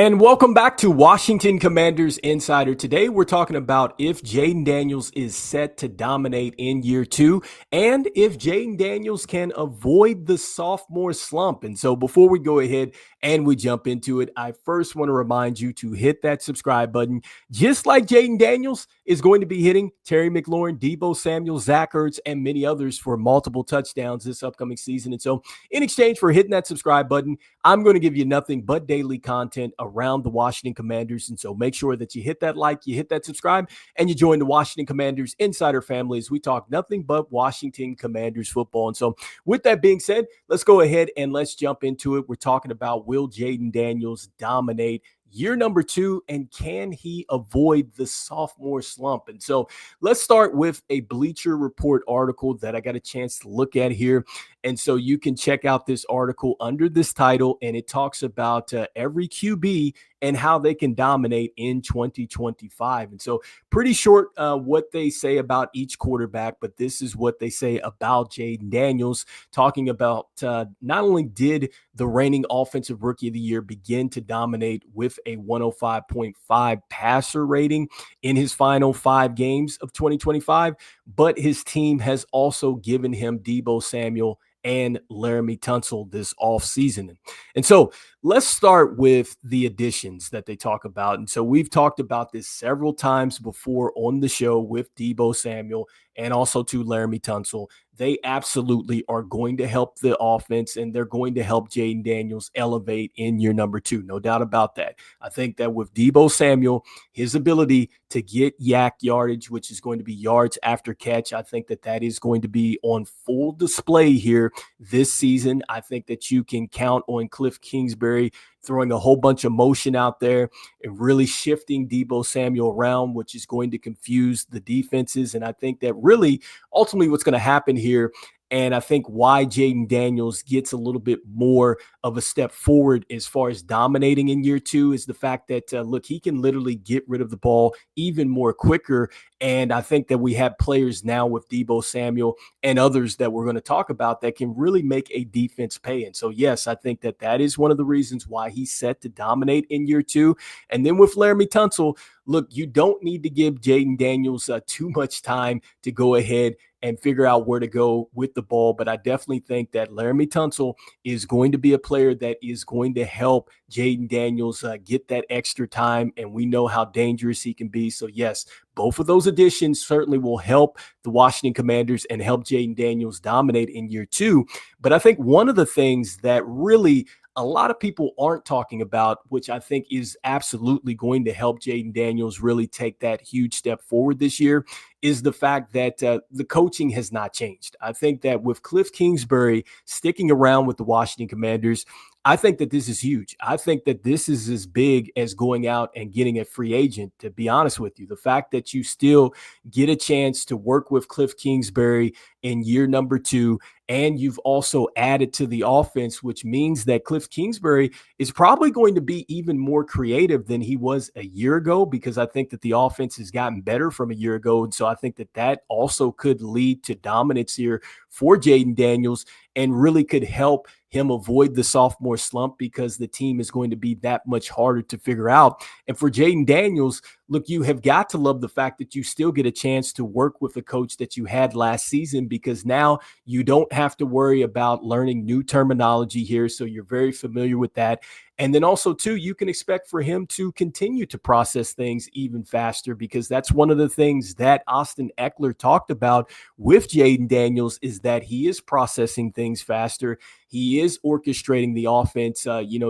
And welcome back to Washington Commanders Insider. Today we're talking about if Jayden Daniels is set to dominate in year two and if Jayden Daniels can avoid the sophomore slump. And so before we go ahead and we jump into it, I first want to remind you to hit that subscribe button. Just like Jayden Daniels is going to be hitting Terry McLaurin, Deebo Samuel, Zach Ertz, and many others for multiple touchdowns this upcoming season. And so in exchange for hitting that subscribe button, I'm going to give you nothing but daily content around the Washington Commanders. And so make sure that you hit that like, you hit that subscribe, and you join the Washington Commanders Insider family as we talk nothing but Washington Commanders football. And so with that being said, let's go ahead and let's jump into it. We're talking about, will Jayden Daniels dominate year number two, and can he avoid the sophomore slump? And so let's start with a Bleacher Report article that I got a chance to look at here. And so you can check out this article under this title, and it talks about every QB and how they can dominate in 2025. And so pretty short what they say about each quarterback, but this is what they say about Jayden Daniels, talking about not only did the reigning offensive rookie of the year begin to dominate with a 105.5 passer rating in his final 5 games of 2025, but his team has also given him Deebo Samuel and Laremy Tunsil this offseason. And so let's start with the additions that they talk about. And so we've talked about this several times before on the show with Deebo Samuel and also to Laremy Tunsil. They absolutely are going to help the offense, and they're going to help Jayden Daniels elevate in year number two. No doubt about that. I think that with Deebo Samuel, his ability to get yak yardage, which is going to be yards after catch, I think that that is going to be on full display here this season. I think that you can count on Cliff Kingsbury throwing a whole bunch of motion out there and really shifting Deebo Samuel around, which is going to confuse the defenses. And I think that really ultimately what's going to happen here, and I think why Jayden Daniels gets a little bit more of a step forward as far as dominating in year two, is the fact that, look, he can literally get rid of the ball even more quicker. And I think that we have players now with Deebo Samuel and others that we're going to talk about that can really make a defense pay. And so, yes, I think that that is one of the reasons why he's set to dominate in year two. And then with Laremy Tunsil, look, you don't need to give Jayden Daniels too much time to go ahead and figure out where to go with the ball. But I definitely think that Laremy Tunsil is going to be a player that is going to help Jayden Daniels get that extra time. And we know how dangerous he can be. So, yes, both of those additions certainly will help the Washington Commanders and help Jayden Daniels dominate in year two. But I think one of the things that really a lot of people aren't talking about, which I think is absolutely going to help Jayden Daniels really take that huge step forward this year, is the fact that the coaching has not changed. I think that with Cliff Kingsbury sticking around with the Washington Commanders, I think that this is huge. I think that this is as big as going out and getting a free agent, to be honest with you. The fact that you still get a chance to work with Cliff Kingsbury in year number two, and you've also added to the offense, which means that Cliff Kingsbury is probably going to be even more creative than he was a year ago, because I think that the offense has gotten better from a year ago. And so I think that that also could lead to dominance here for Jayden Daniels and really could help him avoid the sophomore slump, because the team is going to be that much harder to figure out. And for Jayden Daniels, look, you have got to love the fact that you still get a chance to work with a coach that you had last season, because now you don't have to worry about learning new terminology here. So you're very familiar with that. And then also, too, you can expect for him to continue to process things even faster, because that's one of the things that Austin Eckler talked about with Jayden Daniels, is that he is processing things faster. He is orchestrating the offense,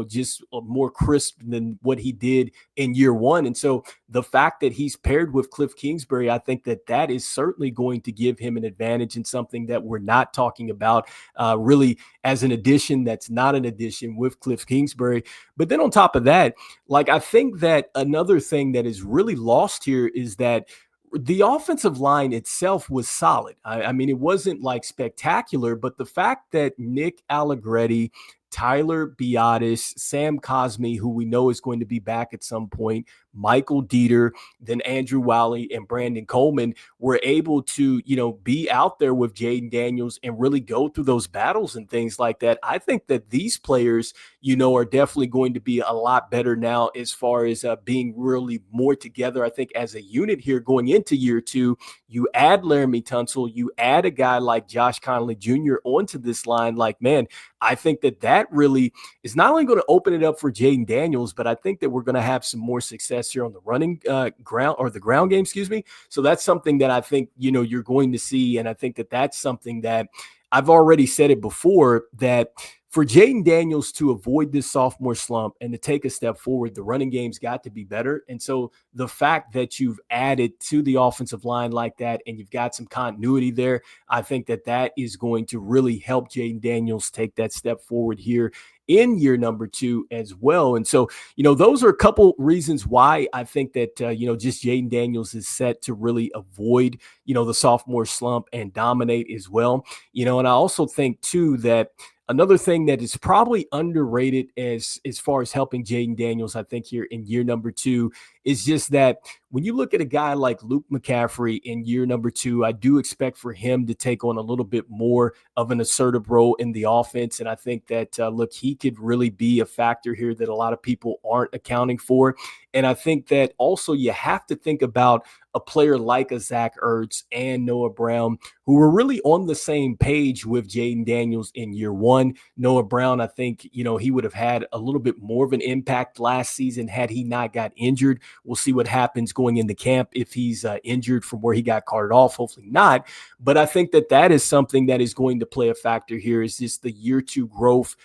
just more crisp than what he did in year one. And so the fact that he's paired with Cliff Kingsbury, I think that that is certainly going to give him an advantage, and something that we're not talking about really as an addition that's not an addition with Cliff Kingsbury. But then on top of that, like, I think that another thing that is really lost here is that the offensive line itself was solid. I mean, it wasn't like spectacular, but the fact that Nick Allegretti, Tyler Biadasz, Sam Cosmi, who we know is going to be back at some point, Michael Dieter, then Andrew Wally and Brandon Coleman were able to, be out there with Jayden Daniels and really go through those battles and things like that. I think that these players, are definitely going to be a lot better now as far as being really more together. I think as a unit here going into year two, you add Laremy Tunsil, you add a guy like Josh Conley Jr. onto this line. Like, man, I think that really is not only going to open it up for Jayden Daniels, but I think that we're going to have some more success here on the running ground or the ground game, excuse me. So that's something that I think, you're going to see. And I think that that's something that I've already said it before, that for Jayden Daniels to avoid this sophomore slump and to take a step forward, the running game's got to be better. And so the fact that you've added to the offensive line like that and you've got some continuity there, I think that that is going to really help Jayden Daniels take that step forward here in year number two as well. And so, those are a couple reasons why I think that, just Jayden Daniels is set to really avoid, the sophomore slump and dominate as well. And I also think too that another thing that is probably underrated as far as helping Jayden Daniels, I think here in year number two, is just that when you look at a guy like Luke McCaffrey in year number two, I do expect for him to take on a little bit more of an assertive role in the offense. And I think that, look, he could really be a factor here that a lot of people aren't accounting for. And I think that also you have to think about a player like a Zach Ertz and Noah Brown, who were really on the same page with Jayden Daniels in year one. Noah Brown, I think, he would have had a little bit more of an impact last season had he not got injured. We'll see what happens going into camp if he's injured from where he got carted off. Hopefully not. But I think that that is something that is going to play a factor here, is just the year two growth,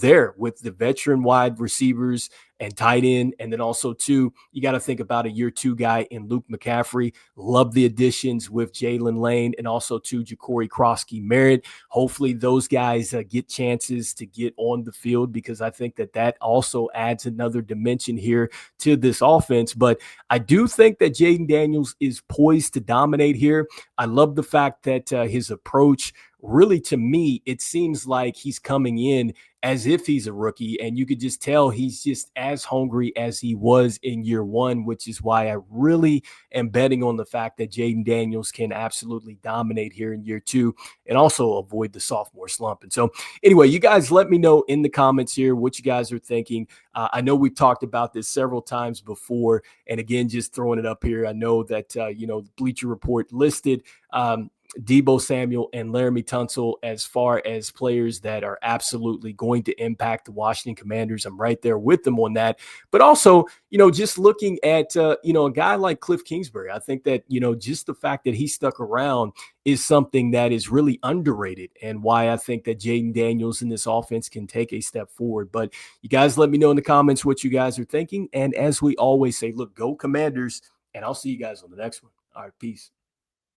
there with the veteran wide receivers and tight end. And then also, too, you got to think about a year two guy in Luke McCaffrey. Love the additions with Jalen Lane and also, too, Ja'Cory Crosskey-Merritt. Hopefully those guys get chances to get on the field, because I think that that also adds another dimension here to this offense. But I do think that Jayden Daniels is poised to dominate here. I love the fact that his approach, really, to me, it seems like he's coming in as if he's a rookie, and you could just tell he's just as hungry as he was in year one, which is why I really am betting on the fact that Jayden Daniels can absolutely dominate here in year two and also avoid the sophomore slump. And so anyway, you guys let me know in the comments here what you guys are thinking. I know we've talked about this several times before, and again, just throwing it up here. I know that, the Bleacher Report listed Deebo Samuel and Laremy Tunsil as far as players that are absolutely going to impact the Washington Commanders. I'm right there with them on that. But also, just looking at, a guy like Cliff Kingsbury, I think that, just the fact that he stuck around is something that is really underrated, and why I think that Jayden Daniels in this offense can take a step forward. But you guys let me know in the comments what you guys are thinking. And as we always say, look, go Commanders, and I'll see you guys on the next one. All right, peace.